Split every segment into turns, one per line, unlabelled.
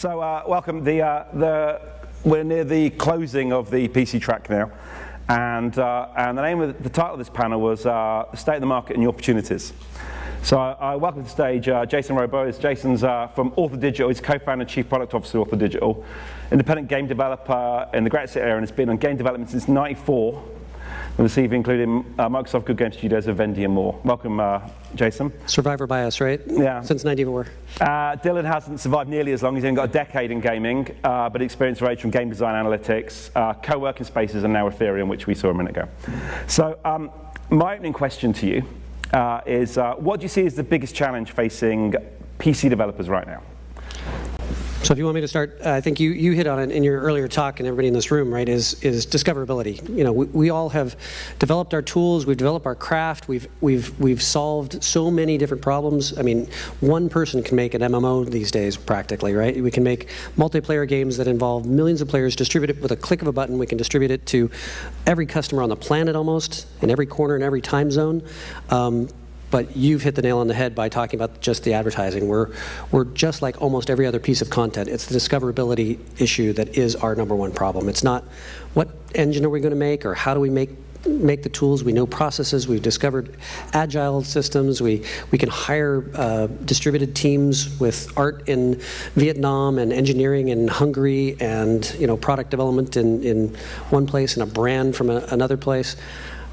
Welcome. We're near the closing of the PC track now, and the title of this panel was State of the Market and New Opportunities. So I welcome to the stage Jason Robo. Jason's from Author Digital. He's co-founder and chief product officer of Author Digital, independent game developer in the Greater City area, and has been on game development since '94. With the CV including Microsoft Good Game Studios, Vivendi, and more. Welcome, Jason.
Survivor bias, right?
Yeah.
Since '94.
Dylan hasn't survived nearly as long. He's only got a decade in gaming, but experience range from game design analytics, co-working spaces, and now Ethereum, which we saw a minute ago. So my opening question to you is, what do you see as the biggest challenge facing PC developers right now?
So if you want me to start, I think you hit on it in your earlier talk, and everybody in this room, right, is discoverability. You know, we all have developed our tools, we've developed our craft, we've solved so many different problems. I mean, one person can make an MMO these days, practically, right? We can make multiplayer games that involve millions of players, distribute it with a click of a button. We can distribute it to every customer on the planet almost, in every corner, in every time zone. But you've hit the nail on the head by talking about just the advertising. We're just like almost every other piece of content. It's the discoverability issue that is our #1 problem. It's not what engine are we going to make or how do we make the tools. We know processes. We've discovered agile systems. We can hire distributed teams with art in Vietnam and engineering in Hungary and product development in one place and a brand from another place.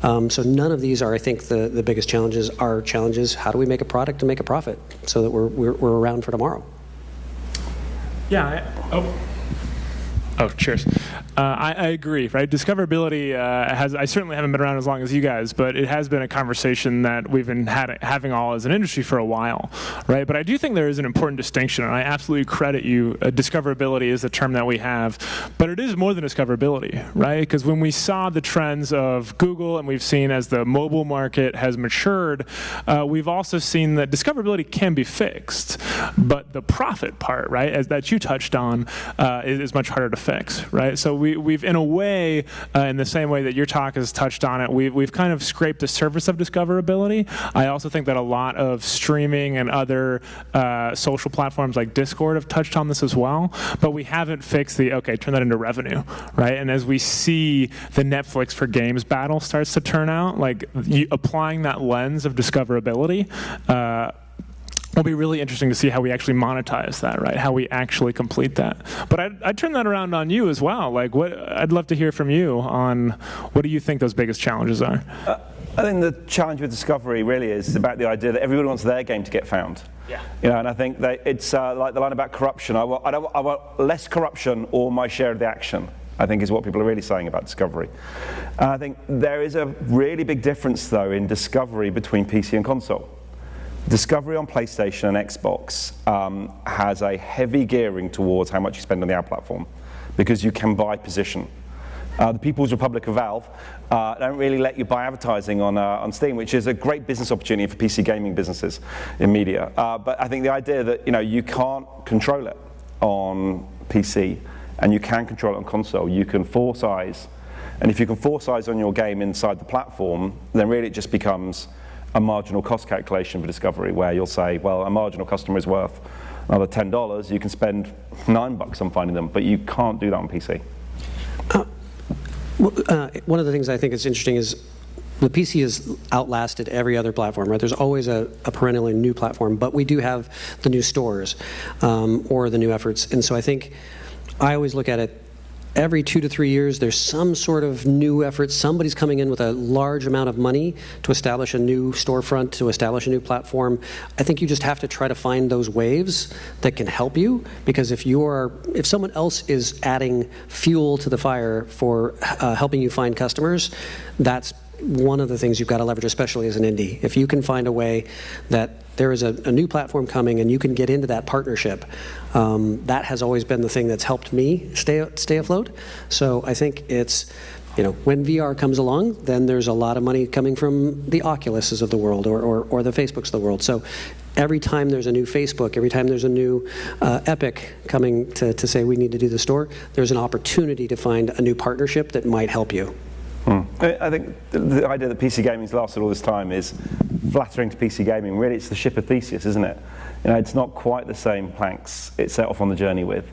So none of these are, I think, the biggest challenges. Our challenge is how do we make a product and make a profit so that we're around for tomorrow.
Yeah. Cheers. I agree, right? Discoverability I certainly haven't been around as long as you guys, but it has been a conversation that we've been having all as an industry for a while, right? But I do think there is an important distinction, and I absolutely credit you. Discoverability is the term that we have, but it is more than discoverability, right? Because when we saw the trends of Google, and we've seen as the mobile market has matured, we've also seen that discoverability can be fixed, but the profit part, right, as that you touched on, is much harder to fix, right? So we've in a way, in the same way that your talk has touched on it, we've kind of scraped the surface of discoverability. I also think that a lot of streaming and other social platforms like Discord have touched on this as well, but we haven't fixed turn that into revenue, right? And as we see the Netflix for games battle starts to turn out, like applying that lens of discoverability, it'll be really interesting to see how we actually monetize that, right? How we actually complete that. But I'd turn that around on you as well. Like, I'd love to hear from you on what do you think those biggest challenges are?
I think the challenge with discovery really is about the idea that everybody wants their game to get found.
Yeah.
And I think that it's like the line about corruption. I want less corruption or my share of the action, I think is what people are really saying about discovery. And I think there is a really big difference, though, in discovery between PC and console. Discovery on PlayStation and Xbox has a heavy gearing towards how much you spend on the ad platform, because you can buy position. The People's Republic of Valve don't really let you buy advertising on Steam, which is a great business opportunity for PC gaming businesses in media. But I think the idea that you can't control it on PC and you can control it on console, you can force eyes, and if you can force eyes on your game inside the platform, then really it just becomes a marginal cost calculation for discovery, where you'll say, well, a marginal customer is worth another $10. You can spend $9 on finding them, but you can't do that on PC.
One of the things I think is interesting is the PC has outlasted every other platform, right? There's always a perennially new platform, but we do have the new stores or the new efforts. And so I think I always look at it, every 2 to 3 years, there's some sort of new effort. Somebody's coming in with a large amount of money to establish a new storefront, to establish a new platform. I think you just have to try to find those waves that can help you, because if someone else is adding fuel to the fire for helping you find customers, that's one of the things you've got to leverage, especially as an indie. If you can find a way that there is a new platform coming and you can get into that partnership, that has always been the thing that's helped me stay afloat. So I think it's, when VR comes along, then there's a lot of money coming from the Oculuses of the world or the Facebooks of the world. So every time there's a new Facebook, every time there's a new Epic coming to say we need to do the store, there's an opportunity to find a new partnership that might help you.
I think the idea that PC gaming's lasted all this time is flattering to PC gaming. Really, it's the ship of Theseus, isn't it? It's not quite the same planks it set off on the journey with.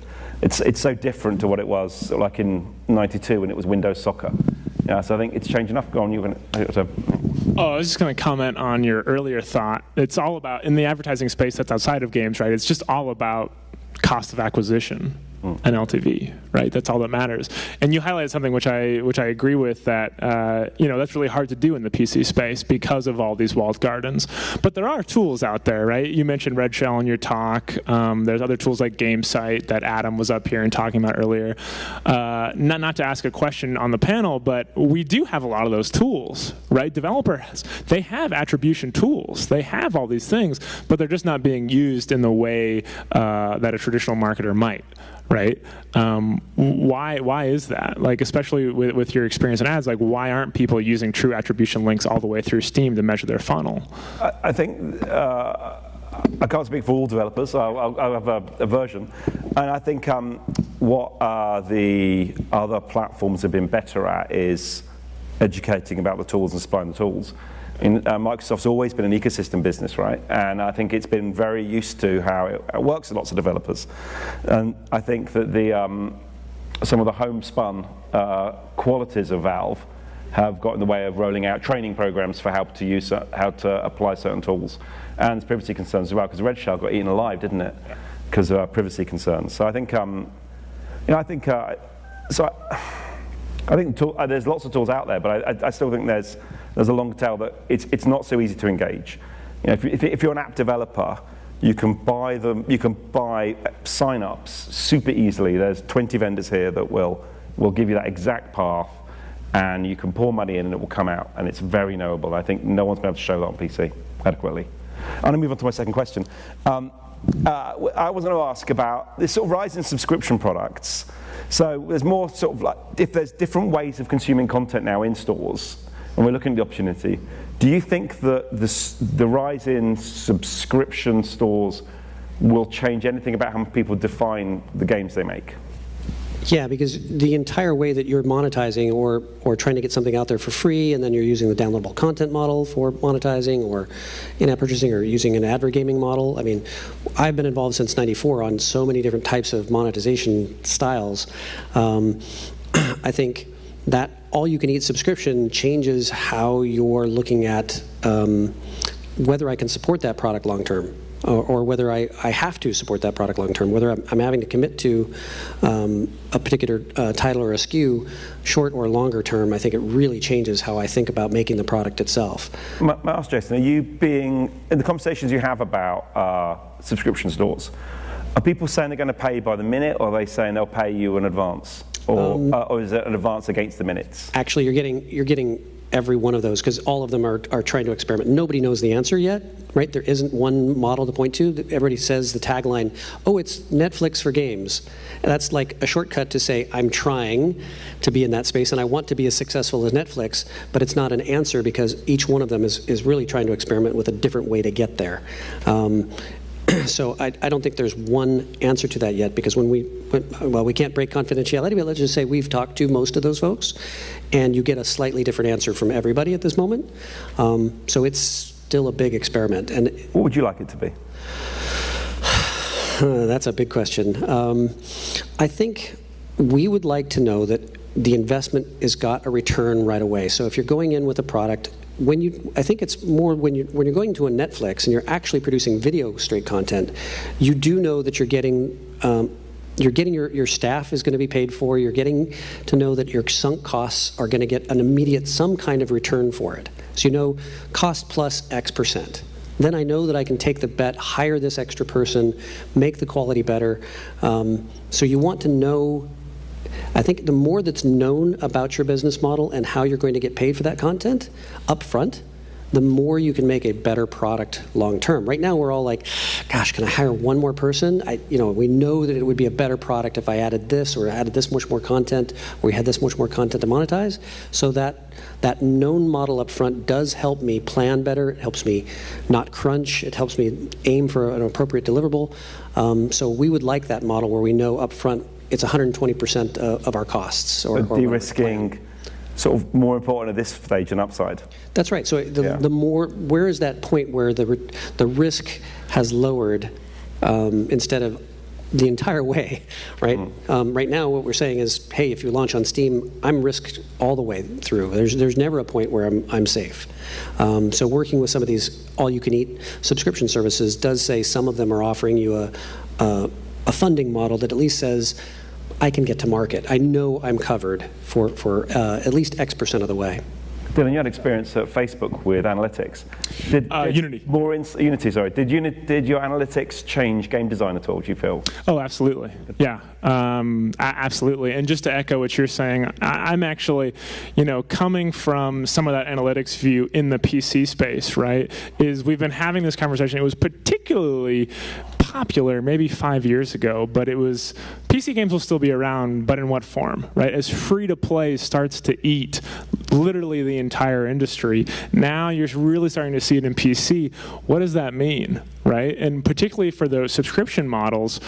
It's so different to what it was like in '92 when it was Windows Soccer. So I think it's changed enough. Go on,
I was just going to comment on your earlier thought. It's all about, in the advertising space that's outside of games, right? It's just all about cost of acquisition and LTV, right? That's all that matters. And you highlighted something which I agree with, that that's really hard to do in the PC space because of all these walled gardens. But there are tools out there, right? You mentioned Red Shell in your talk. There's other tools like GameSight that Adam was up here and talking about earlier. Not to ask a question on the panel, but we do have a lot of those tools, right? Developers, they have attribution tools. They have all these things, but they're just not being used in the way that a traditional marketer might. Right? Why is that? Like, especially with your experience in ads, like, why aren't people using true attribution links all the way through Steam to measure their funnel?
I think I can't speak for all developers. So I'll have a version, and I think what the other platforms have been better at is educating about the tools and supplying the tools. Microsoft's always been an ecosystem business, right? And I think it's been very used to how it works with lots of developers. And I think that some of the homespun qualities of Valve have got in the way of rolling out training programs for how to apply certain tools, and privacy concerns as well. Because Red Shell got eaten alive, didn't it? Because of privacy concerns. So I think, there's lots of tools out there, but I still think there's a long tail that it's not so easy to engage. If you're an app developer, you can buy signups super easily. There's 20 vendors here that will give you that exact path, and you can pour money in and it will come out, and it's very knowable. I think no one's been able to show that on PC adequately. I'm going to move on to my second question. I was going to ask about this sort of rise in subscription products. So there's more sort of like, if there's different ways of consuming content now in stores, and we're looking at the opportunity, do you think that the rise in subscription stores will change anything about how people define the games they make?
Yeah, because the entire way that you're monetizing or trying to get something out there for free, and then you're using the downloadable content model for monetizing, or in-app purchasing, or using an advert gaming model. I mean, I've been involved since '94 on so many different types of monetization styles. I think that all-you-can-eat subscription changes how you're looking at whether I can support that product long-term, or whether I have to support that product long-term, whether I'm having to commit to a particular title or a SKU, short or longer term. I think it really changes how I think about making the product itself.
May I ask, Jason, in the conversations you have about subscription stores, are people saying they're going to pay by the minute, or are they saying they'll pay you in advance? Or is it an advance against the minutes?
Actually, you're getting every one of those, because all of them are trying to experiment. Nobody knows the answer yet, right? There isn't one model to point to. Everybody says the tagline, oh, it's Netflix for games. And that's like a shortcut to say, I'm trying to be in that space, and I want to be as successful as Netflix, but it's not an answer, because each one of them is really trying to experiment with a different way to get there. So I don't think there's one answer to that yet, because we can't break confidentiality, but let's just say we've talked to most of those folks, and you get a slightly different answer from everybody at this moment. So it's still a big experiment. And
what would you like it to be?
That's a big question. I think we would like to know that the investment has got a return right away. So if you're going in with a product, I think it's more when you're going to a Netflix and you're actually producing video straight content, you do know that you're getting your staff is going to be paid for. You're getting to know that your sunk costs are going to get an immediate some kind of return for it. So you know, cost plus X%. Then I know that I can take the bet, hire this extra person, make the quality better. So you want to know. I think the more that's known about your business model and how you're going to get paid for that content up front, the more you can make a better product long term. Right now we're all like, gosh, can I hire one more person? We know that it would be a better product if I added this, or added this much more content, or we had this much more content to monetize. So that known model up front does help me plan better. It helps me not crunch. It helps me aim for an appropriate deliverable. So we would like that model where we know up front it's 120% of our costs.
Or de-risking sort of more important at this stage than upside.
That's right. So the more, where is that point where the risk has lowered instead of the entire way, right? Right now, what we're saying is, hey, if you launch on Steam, I'm risked all the way through. There's never a point where I'm safe. So working with some of these all-you-can-eat subscription services does say some of them are offering you a funding model that at least says, I can get to market. I know I'm covered for at least X% of the way.
Dylan, you had experience at Facebook with analytics.
Unity.
Unity, sorry. Did your analytics change game design at all, do you feel?
Oh, absolutely. Yeah, absolutely. And just to echo what you're saying, I'm actually, coming from some of that analytics view in the PC space, right, is we've been having this conversation. It was particularly popular maybe 5 years ago, but it was PC games will still be around, but in what form, right? As free-to-play starts to eat literally the entire industry, now you're really starting to see it in PC. What does that mean, right? And particularly for those subscription models,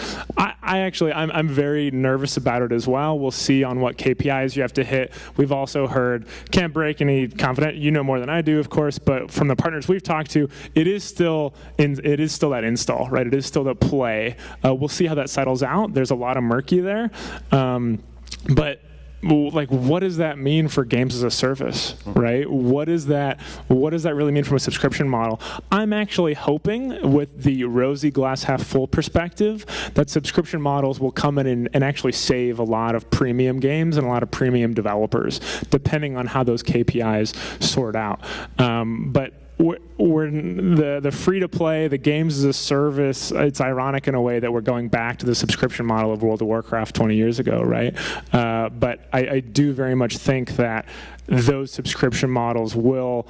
I'm very nervous about it as well. We'll see on what KPIs you have to hit. We've also heard, can't break any confident, you know more than I do, of course, but from the partners we've talked to, it is still that install, right? It is still the play. We'll see how that settles out. There's a lot of murky there, but what does that mean for games as a service, right? What does that really mean from a subscription model? I'm actually hoping, with the rosy glass half full perspective, that subscription models will come in and actually save a lot of premium games and a lot of premium developers, depending on how those KPIs sort out. But we're the free-to-play, the games as a service, it's ironic in a way that we're going back to the subscription model of World of Warcraft 20 years ago, right? But I do very much think that those subscription models will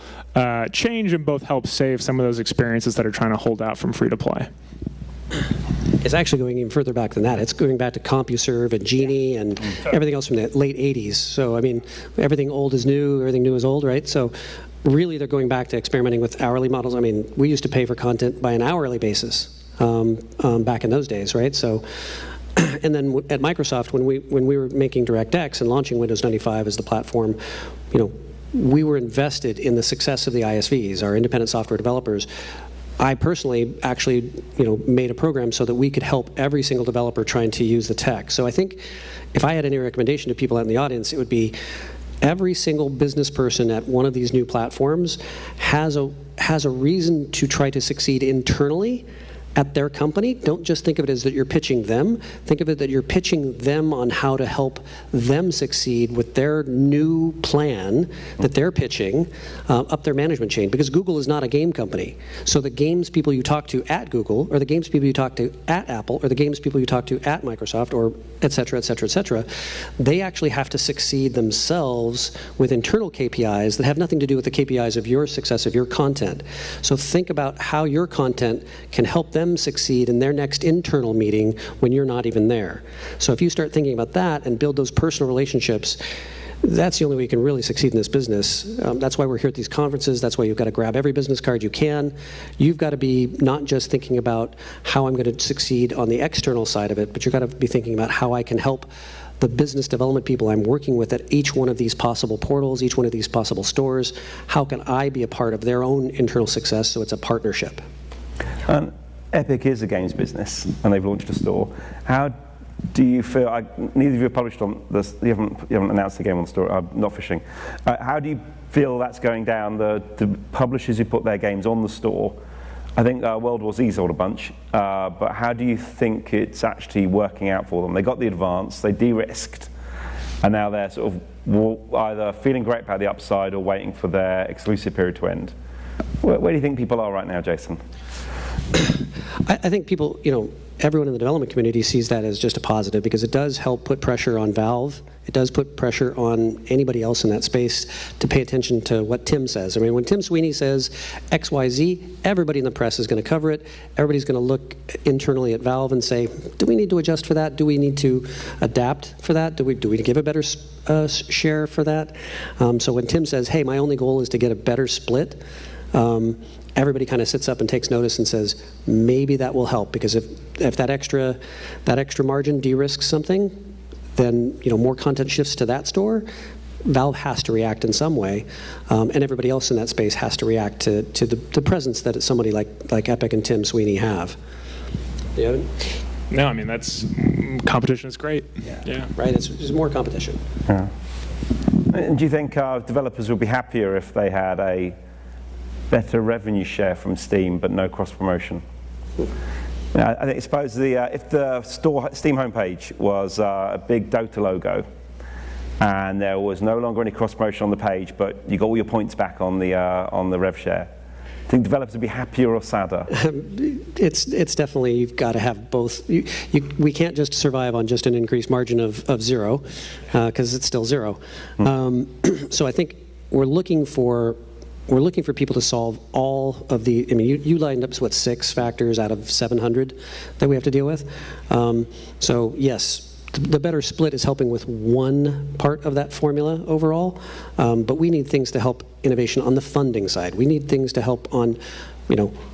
change and both help save some of those experiences that are trying to hold out from free-to-play.
It's actually going even further back than that. It's going back to CompuServe and Genie and everything else from the late 80s. So, I mean, everything old is new, everything new is old, right? So really, they're going back to experimenting with hourly models. I mean, we used to pay for content by an hourly basis back in those days, right? So, and then at Microsoft, when we were making DirectX and launching Windows 95 as the platform, we were invested in the success of the ISVs, our independent software developers. I personally actually, made a program so that we could help every single developer trying to use the tech. So I think if I had any recommendation to people out in the audience, it would be every single business person at one of these new platforms has a reason to try to succeed internally at their company. Don't just think of it as that you're pitching them. Think of it that you're pitching them on how to help them succeed with their new plan that they're pitching up their management chain. Because Google is not a game company. So the games people you talk to at Google, or the games people you talk to at Apple, or the games people you talk to at Microsoft, or et cetera, et cetera, et cetera, they actually have to succeed themselves with internal KPIs that have nothing to do with the KPIs of your success of your content. So think about how your content can help them succeed in their next internal meeting when you're not even there. So if you start thinking about that and build those personal relationships, that's the only way you can really succeed in this business. That's why we're here at these conferences. That's why you've got to grab every business card you can. You've got to be not just thinking about how I'm going to succeed on the external side of it, but you've got to be thinking about how I can help the business development people I'm working with at each one of these possible portals, each one of these possible stores. How can I be a part of their own internal success so it's a partnership?
Epic is a games business, and they've launched a store. How do you feel? Neither of you have published on this. You haven't announced the game on the store. Not fishing. How do you feel that's going down? The publishers who put their games on the store. I think World War Z sold a bunch, but how do you think it's actually working out for them? They got the advance, they de-risked, and now they're sort of either feeling great about the upside or waiting for their exclusive period to end. Where do you think people are right now, Jason?
I think people, everyone in the development community sees that as just a positive because it does help put pressure on Valve. It does put pressure on anybody else in that space to pay attention to what Tim says. I mean, when Tim Sweeney says XYZ, everybody in the press is going to cover it. Everybody's going to look internally at Valve and say, do we need to adjust for that? Do we need to adapt for that? Do we give a better share for that? So when Tim says, hey, my only goal is to get a better split, everybody kind of sits up and takes notice and says, maybe that will help, because if that extra margin de-risks something, then more content shifts to that store. Valve has to react in some way, and everybody else in that space has to react to the presence that somebody like Epic and Tim Sweeney have. Yeah.
No, I mean, competition is great. Yeah.
Right, there's more competition.
Yeah. And do you think developers would be happier if they had a better revenue share from Steam but no cross-promotion? I suppose if the Steam homepage was a big Dota logo and there was no longer any cross-promotion on the page, but you got all your points back on the rev share, I think developers would be happier or sadder?
It's definitely, you've got to have both. We can't just survive on just an increased margin of zero, because it's still zero. So I think we're looking for people to solve all of the. I mean, you lined up 6 factors out of 700 that we have to deal with. So yes. The better split is helping with one part of that formula overall, but we need things to help innovation on the funding side. We need things to help on,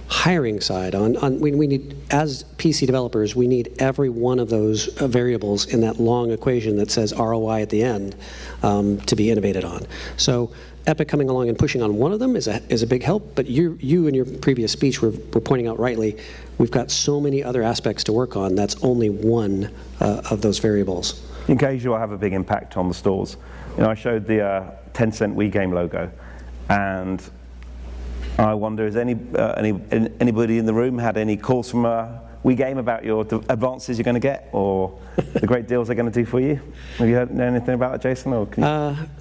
hiring side. We need, as PC developers, we need every one of those variables in that long equation that says ROI at the end to be innovated on. So Epic coming along and pushing on one of them is a big help, but you in your previous speech were pointing out rightly, we've got so many other aspects to work on. That's only one of those variables.
Engage will have a big impact on the stores. I showed the 10-cent Wii game logo, and I wonder, has anybody in the room had any calls from Wii game about your advances you're going to get, or the great deals they're going to do for you? Have you heard anything about that, Jason? Or can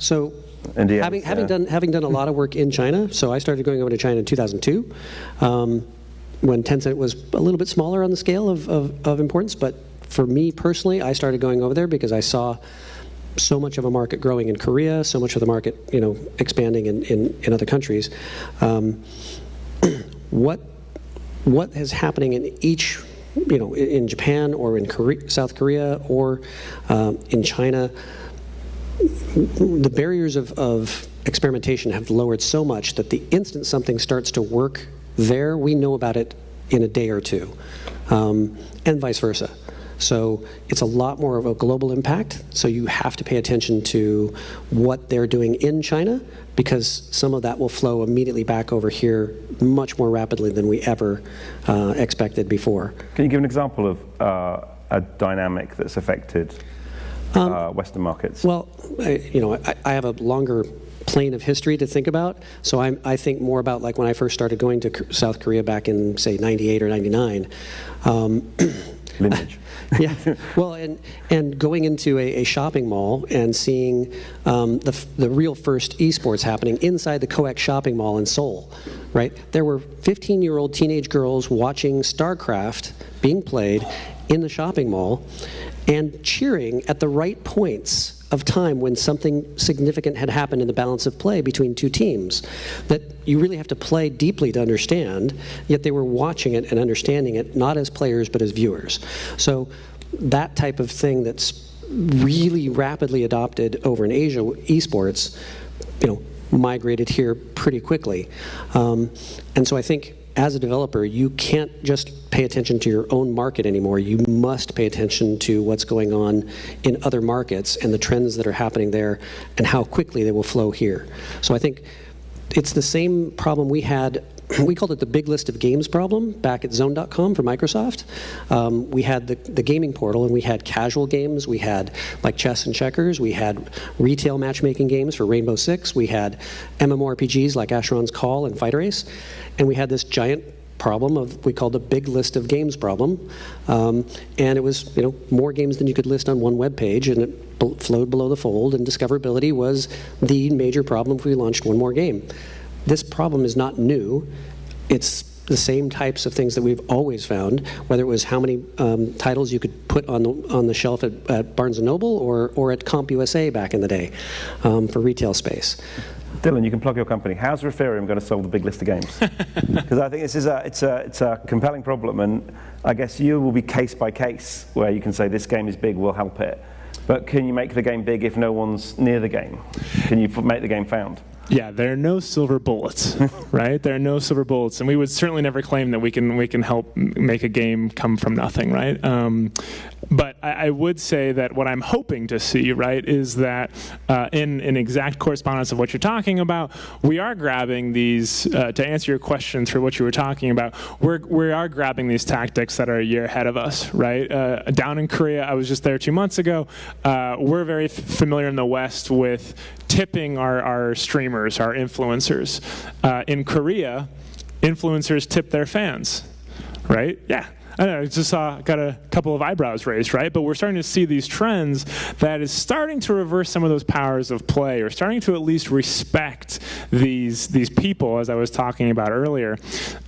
you...
Having done a lot of work in China, so I started going over to China in 2002, when Tencent was a little bit smaller on the scale of importance. But for me personally, I started going over there because I saw so much of a market growing in Korea, so much of the market expanding in other countries. What is happening in each, in Japan or in South Korea or in China? The barriers of experimentation have lowered so much that the instant something starts to work there, we know about it in a day or two, and vice versa. So it's a lot more of a global impact, so you have to pay attention to what they're doing in China, because some of that will flow immediately back over here much more rapidly than we ever expected before.
Can you give an example of a dynamic that's affected Western markets?
Well, I have a longer plane of history to think about, so I think more about like when I first started going to South Korea back in, say, 98 or 99.
Lineage.
Yeah, well, and going into a shopping mall and seeing the real first esports happening inside the COEX shopping mall in Seoul, right? There were 15-year-old teenage girls watching StarCraft being played in the shopping mall and cheering at the right points of time when something significant had happened in the balance of play between two teams that you really have to play deeply to understand, yet they were watching it and understanding it not as players but as viewers. So that type of thing that's really rapidly adopted over in Asia, esports, migrated here pretty quickly. And so I think as a developer, you can't just pay attention to your own market anymore. You must pay attention to what's going on in other markets and the trends that are happening there and how quickly they will flow here. So I think it's the same problem we had. We called it the big list of games problem back at Zone.com for Microsoft. We had the gaming portal, and we had casual games. We had like chess and checkers. We had retail matchmaking games for Rainbow Six. We had MMORPGs like Asheron's Call and Fighter Ace. And we had this giant problem we called a big list of games problem. And it was more games than you could list on one web page, and it flowed below the fold, and discoverability was the major problem if we launched one more game. This problem is not new. It's the same types of things that we've always found, whether it was how many titles you could put on the shelf at Barnes & Noble or at CompUSA back in the day for retail space.
Dylan, you can plug your company. How's Ethereum going to solve the big list of games? Because I think this is it's a compelling problem, and I guess you will be case by case, where you can say this game is big, we'll help it. But can you make the game big if no one's near the game? Can you make the game found?
Yeah, there are no silver bullets, right? There are no silver bullets, and we would certainly never claim that we can help make a game come from nothing, right? But I would say that what I'm hoping to see, right, is that in exact correspondence of what you're talking about, we are grabbing these, to answer your question through what you were talking about, we are grabbing these tactics that are a year ahead of us, right? Down in Korea, I was just there 2 months ago, we're very familiar in the West with tipping our streamers, our influencers. In Korea, influencers tip their fans, right? Yeah. I don't know, just got a couple of eyebrows raised, right? But we're starting to see these trends that is starting to reverse some of those powers of play, or starting to at least respect these people, as I was talking about earlier.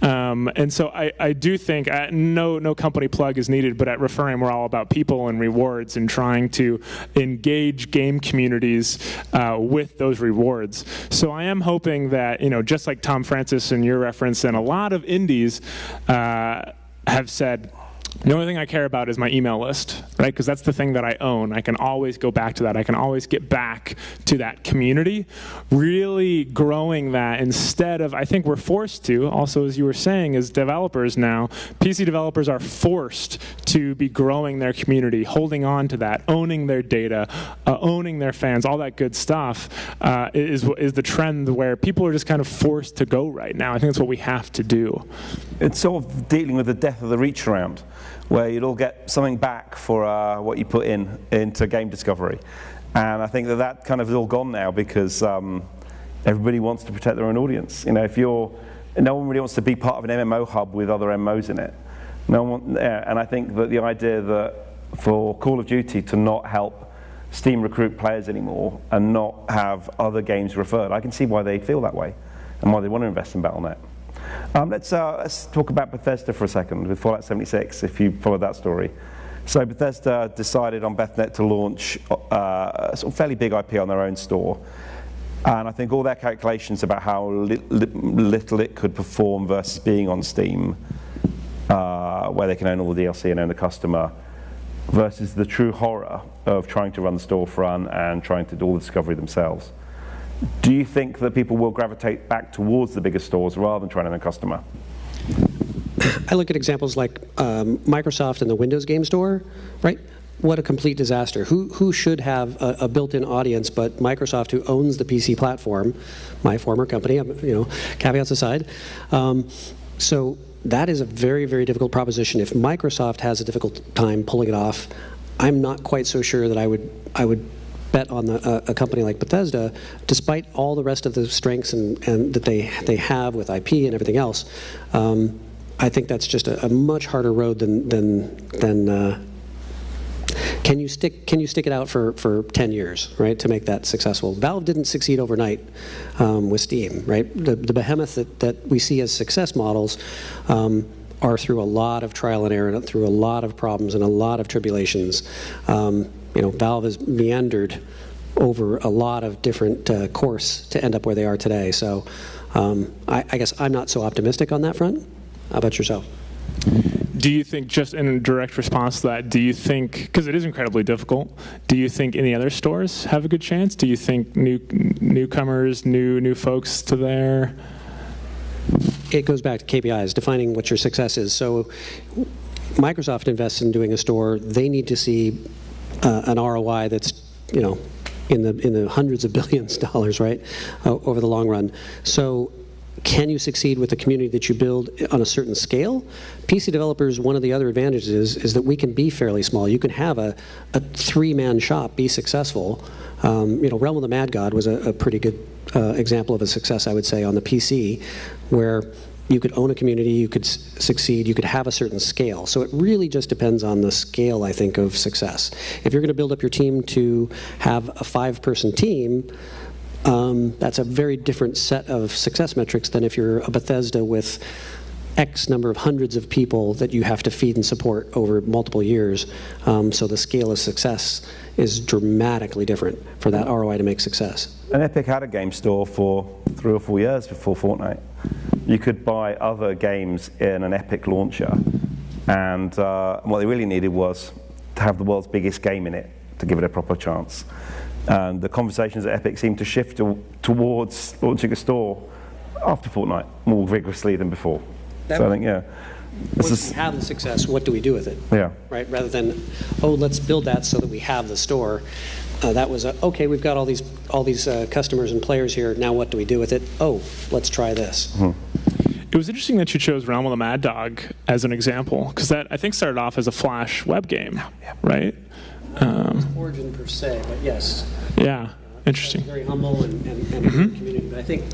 And so I do think, no company plug is needed, but at Referring, we're all about people and rewards and trying to engage game communities with those rewards. So I am hoping that, just like Tom Francis in your reference, and a lot of indies have said, the only thing I care about is my email list, right? Because that's the thing that I own. I can always go back to that. I can always get back to that community. Really growing that instead of, I think we're forced to, also as you were saying, as developers now, PC developers are forced to be growing their community, holding on to that, owning their data, owning their fans, all that good stuff is the trend where people are just kind of forced to go right now. I think that's what we have to do.
It's sort of dealing with the death of the reacharound, where you'd all get something back for what you put into game discovery. And I think that kind of is all gone now, because everybody wants to protect their own audience. No one really wants to be part of an MMO hub with other MMOs in it. No one, and I think that the idea that for Call of Duty to not help Steam recruit players anymore and not have other games referred, I can see why they feel that way and why they want to invest in Battle.net. Let's talk about Bethesda for a second with Fallout 76, if you followed that story. So Bethesda decided on Beth.net to launch a sort of fairly big IP on their own store. And I think all their calculations about how little it could perform versus being on Steam, where they can own all the DLC and own the customer, versus the true horror of trying to run the storefront and trying to do all the discovery themselves. Do you think that people will gravitate back towards the bigger stores rather than trying to own a customer?
I look at examples like Microsoft and the Windows Game Store, right? What a complete disaster. Who should have a built-in audience but Microsoft, who owns the PC platform, my former company, caveats aside. So that is a very, very difficult proposition. If Microsoft has a difficult time pulling it off, I'm not quite so sure that I would bet on a company like Bethesda, despite all the rest of the strengths and that they have with IP and everything else. I think that's just a much harder road than can you stick it out for 10 years, right, to make that successful? Valve didn't succeed overnight with Steam, right? The behemoth that we see as success models are through a lot of trial and error, and through a lot of problems and a lot of tribulations. Valve has meandered over a lot of different course to end up where they are today. So I guess I'm not so optimistic on that front. How about yourself?
Do you think, just in a direct response to that, do you think, because it is incredibly difficult, do you think any other stores have a good chance? Do you think newcomers, new folks to there?
It goes back to KPIs, defining what your success is. So Microsoft invests in doing a store. They need to see an ROI that's, in the hundreds of billions of dollars, right, over the long run. So can you succeed with the community that you build on a certain scale? PC developers, one of the other advantages is that we can be fairly small. You can have a three-man shop be successful. Realm of the Mad God was a pretty good example of a success, I would say, on the PC, where you could own a community, you could succeed, you could have a certain scale. So it really just depends on the scale, I think, of success. If you're going to build up your team to have a 5-person team, that's a very different set of success metrics than if you're a Bethesda with X number of hundreds of people that you have to feed and support over multiple years. So the scale of success is dramatically different for that ROI to make success.
And Epic had a game store for 3 or 4 years before Fortnite. You could buy other games in an Epic launcher, and what they really needed was to have the world's biggest game in it to give it a proper chance. And the conversations at Epic seem to shift towards launching a store after Fortnite more vigorously than before. So I think, yeah.
Once we have the success, what do we do with it?
Yeah.
Right? Rather than, oh, let's build that so that we have the store. That was okay. We've got all these customers and players here. Now what do we do with it? Oh, let's try this.
It was interesting that you chose Realm of the Mad Dog as an example, because that I think started off as a Flash web game, right?
Origin per se, but yes.
Yeah, interesting.
Very humble and community. But I think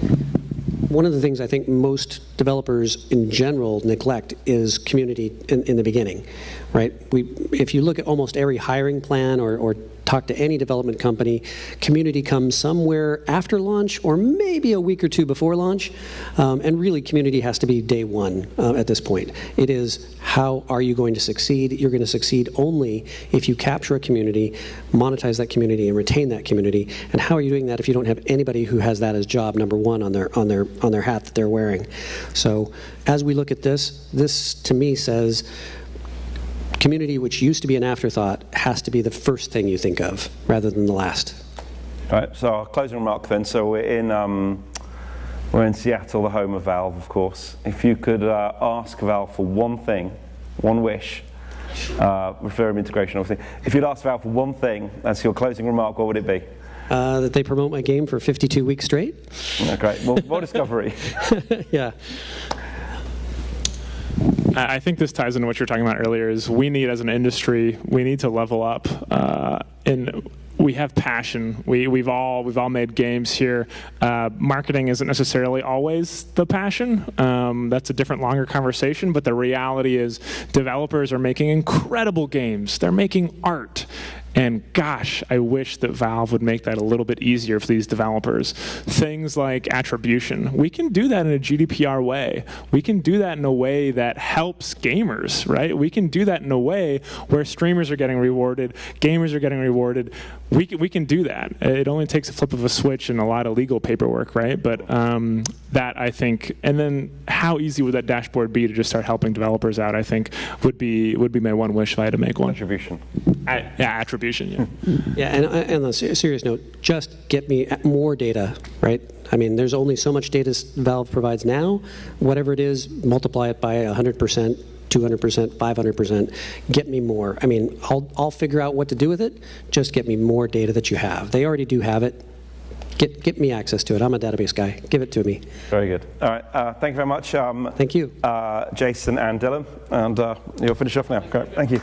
one of the things I think most developers in general neglect is community in the beginning, right? If you look at almost every hiring plan or talk to any development company, community comes somewhere after launch or maybe a week or two before launch, and really community has to be day one at this point. It is, how are you going to succeed? You're going to succeed only if you capture a community, monetize that community, and retain that community. And how are you doing that if you don't have anybody who has that as job number one on their hat that they're wearing? So as we look at this to me says, community, which used to be an afterthought, has to be the first thing you think of rather than the last.
All right, so our closing remark then. So we're in Seattle, the home of Valve, of course. If you could ask Valve for one thing, one wish, referrum integration, obviously. If you'd ask Valve for one thing, that's your closing remark, what would it be?
That they promote my game for 52 weeks straight.
Yeah, great. Well, more discovery.
Yeah.
I think this ties into what you were talking about earlier, is we need, as an industry, we need to level up. And we have passion. We've all made games here. Marketing isn't necessarily always the passion. That's a different, longer conversation. But the reality is developers are making incredible games. They're making art. And gosh, I wish that Valve would make that a little bit easier for these developers. Things like attribution. We can do that in a GDPR way. We can do that in a way that helps gamers, right? We can do that in a way where streamers are getting rewarded, gamers are getting rewarded. We can do that. It only takes a flip of a switch and a lot of legal paperwork, right? But that, I think, and then how easy would that dashboard be to just start helping developers out, I think, would be my one wish if I had to make one.
Attribution.
Attribution, yeah.
Yeah, and on a serious note, just get me more data, right? I mean, there's only so much data Valve provides now. Whatever it is, multiply it by 100%. 200%, 500%, get me more. I mean, I'll figure out what to do with it. Just get me more data that you have. They already do have it. Get me access to it. I'm a database guy. Give it to me.
Very good. All right. Thank you very much.
Thank you.
Jason and Dylan. And you'll finish off now. Great. Thank you.